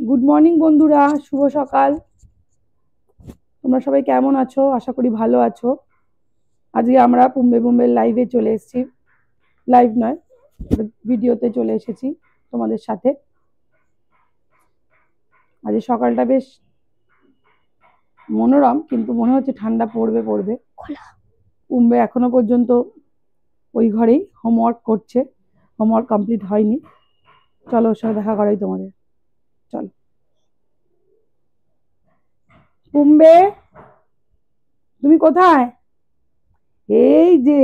Good morning বন্ধুরা, শুভ সকাল। তোমরা সবাই কেমন আছো? আশা করি ভালো আছো। আজকে আমরা পুম্বে লাইভে চলে এসেছি। লাইভ নয়, ভিডিওতে চলে এসেছি তোমাদের সাথে। আজ সকালটা বেশ মনোরম, কিন্তু মনে হচ্ছে ঠান্ডা পড়বে পড়বে। পুম্বে এখনো পর্যন্ত ওই ঘরেই হোমওয়ার্ক করছে, হোমওয়ার্ক কমপ্লিট হয়নি। চলো ওর সাথে দেখা করাই তোমাদের, চলো। পুম্বে, তুমি কোথায়? এই যে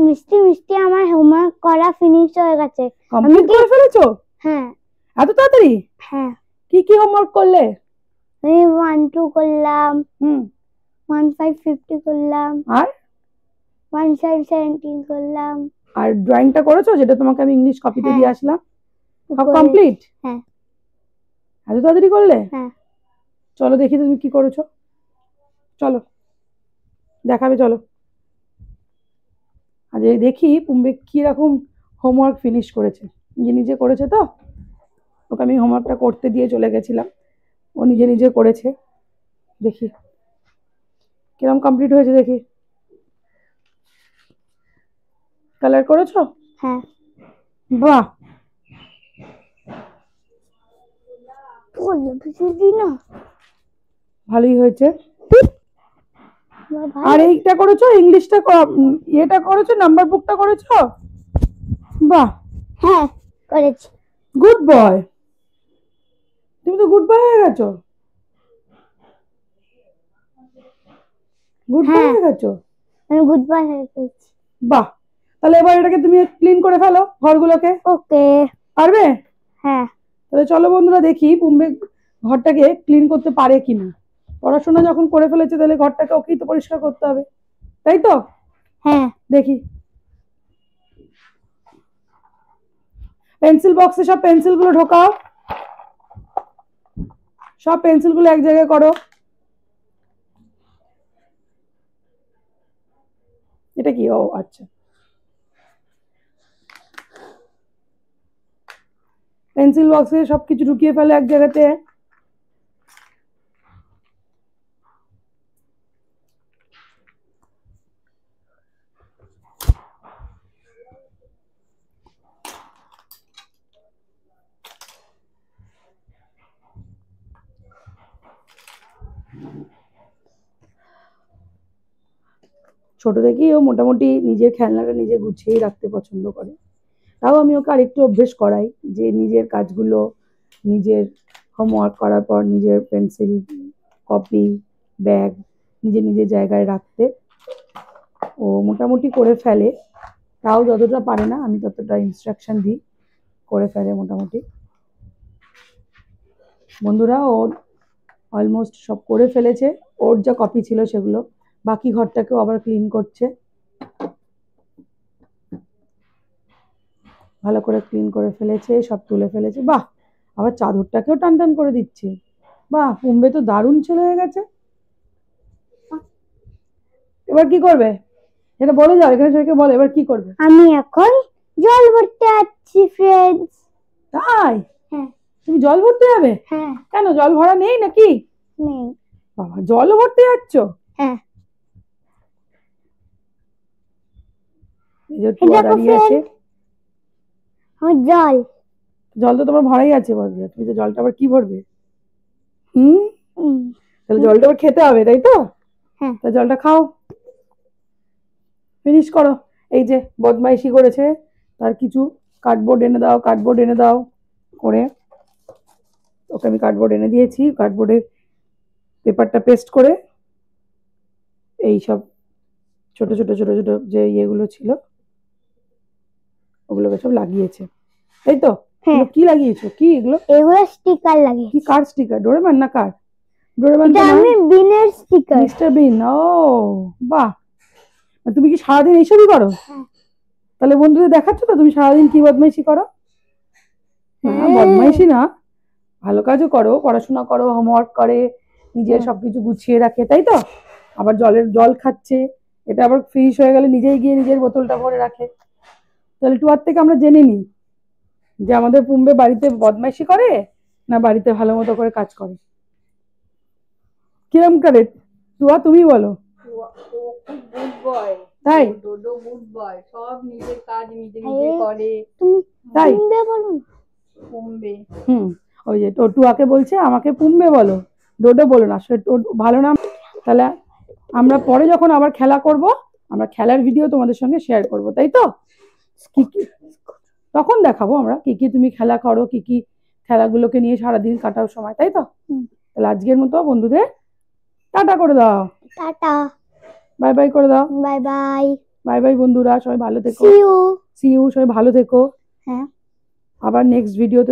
মিষ্টি মিষ্টি আমার হোমওয়ার্ক করা ফিনিশ হয়ে গেছে। কমপ্লিট করে ফেলেছো? হ্যাঁ। এত তাড়াতাড়ি? হ্যাঁ। কি কি হোমওয়ার্ক করলে? আমি 1 2 করলাম, 1 5 50 করলাম, আর 1 7 17 করলাম। আর ড্রয়িংটা করেছো, যেটা তোমাকে আমি ইংলিশ কপিতে দিয়ে আসলাম? সব কমপ্লিট? হ্যাঁ। এত তাড়াতাড়ি করলে? হ্যাঁ। চলো দেখি তুমি কি করেছো, চলো দেখাবে, চলো। আজ দেখি পুম্বে কিরকম হোমওয়ার্ক ফিনিশ করেছে। নিজে নিজে করেছে তো, ওকে আমি হোমওয়ার্কটা করতে দিয়ে চলে গেছিলাম, ও নিজে নিজে করেছে। দেখি কিরকম কমপ্লিট হয়েছে, দেখি। কালার করেছো? হ্যাঁ। বাহ, ভালোই হয়েছে। আর এইটা করেছো, ইংলিশটা এটা করেছো, নাম্বার বুকটা করেছো? বাহ, হ্যাঁ করেছি। গুড বয়, তুমি তো গুড বয় হয়ে গেছো। গুড বয় হয়ে গেছো, আমি গুড বয় হয়ে গেছি। বাহ, তাহলে এবার এটাকে তুমি ক্লিন করে ফেলো, ঘরগুলোকে। ওকে, পারবে? হ্যাঁ। তাহলে চলো বন্ধুরা, দেখি পুম্বে ঘরটাকে ক্লিন করতে পারে কিনা। পড়াশোনা যখন করে ফেলেছে, তাহলে ঘরটাকে ওকেই তো পরিষ্কার করতে হবে, তাই তো? হ্যাঁ। দেখি পেন্সিল বক্সে সব পেন্সিলগুলো ঢোকাও, সব পেন্সিলগুলো এক জায়গায় করো। এটা কি? ও আচ্ছা, পেন্সিল বক্সে সবকিছু ঢুকিয়ে ফেলে এক জায়গাতে। ছোট থেকেই ও মোটামুটি নিজের খেলনাটা নিজে গুছিয়েই রাখতে পছন্দ করে। তাও আমি ওকে আরেকটু অভ্যেস করাই, যে নিজের কাজগুলো নিজের হোমওয়ার্ক করার পর নিজের পেন্সিল, কপি, ব্যাগ নিজে নিজের জায়গায় রাখতে। ও মোটামুটি করে ফেলে, তাও যতটা পারে না আমি ততটা ইনস্ট্রাকশন দিই, করে ফেলে মোটামুটি। বন্ধুরা, ও অলমোস্ট সব করে ফেলেছে, ওর যা কপি ছিল সেগুলো। বাকি ঘরটাকেও আবার ক্লিন করছে, ভালো করে ক্লিন করে ফেলেছে, সব তুলে ফেলেছে। বাহ, আবার চাদরটাকেও টান টান করে দিচ্ছে। বাহ, পুম্বে তো দারুণ ছেলে হয়ে গেছে। এবার কি করবে এটা বলে যাও, এখানে সবাইকে বলো এবার কি করবে। আমি এখন জল ভরতে যাচ্ছি ফ্রেন্ডস। তাই? হ্যাঁ। তুমি জল ভরতে যাবে? হ্যাঁ। কেন, জল ভরা নেই নাকি? নেই। বাবা, জলও ভরতে যাচ্ছ? হ্যাঁ। এই যে টুয়া দাঁড়িয়ে আছে। জল জল তো তোমার ভরাই আছে, বলবে তুমি যে জলটা আবার কি ভরবে? তাহলে জলটা আবার খেতে হবে, তাই তো? হ্যাঁ। তা জলটা খাও, ফিনিশ করো। এই যে বদমাইশি করেছে, তার কিছু কার্ডবোর্ড এনে দাও, কার্ডবোর্ড এনে দাও করে ওকে আমি কার্ডবোর্ড এনে দিয়েছি। কার্ডবোর্ডে পেপারটা পেস্ট করে এই সব ছোট ছোট ছোট ছোট যে ইয়েগুলো ছিল ওগুলোকে সব লাগিয়েছে, তাই তো? কি লাগিয়েছো, কি এগুলো? এগুলো স্টিকার লাগিয়েছি। কি কার স্টিকার? ডোরেমন না কার? ডোরেমন এটা আমি বিনের স্টিকার। মিস্টার বিন। ও বাহ, তুমি কি সারাদিন এইসবই করো? তাহলে বন্ধুদের দেখাচ্ছ তো তুমি সারাদিন কি বদমাইশি করো? না, বদমাইশি না, ভালো কাজও করো, পড়াশোনা করো, হোমওয়ার্ক করে, নিজের সবকিছু গুছিয়ে রাখে, তাই তো? আবার জল খাচ্ছে, এটা আবার ফিনিশ হয়ে গেলে নিজেই গিয়ে নিজের বোতলটা ভরে রাখে। তাহলে টুয়ার থেকে আমরা জেনে নিই যে আমাদের পুম্বে বাড়িতে বদমাইশি করে না বাড়িতে ভালো মতো করে কাজ করে? কিরম করে তুমি বলো। ও খুব গুড বয়, তাই? ডোডো গুড বয়, সব নিজের কাজ নিজে নিজে করে। তুমি তাই? পুম্বে বলো না। কমবে। ওই যে টুয়াকে বলছে আমাকে পুম্বে বলো, ডোডো বলো না, আসলে ভালো নাম। তাহলে আমরা পরে যখন আবার খেলা করব, আমরা খেলার ভিডিও তোমাদের সঙ্গে শেয়ার করব, তাই তো? কি কি তখন দেখাবো আমরা কি কি তুমি খেলা করো, কি কি খেলাগুলোকে নিয়ে সারাদিন কাটাও সময়, তাই তো? তাহলে আজকের মতো বন্ধুদের টাটা করে দাও, টাটা, বাই বাই করে দাও। বাই বাই, বাই বাই বন্ধুরা, সবাই ভালো থেকো। C you. সি ইউ, সবাই ভালো থেকো। হ্যাঁ, আবার নেক্সট ভিডিওতে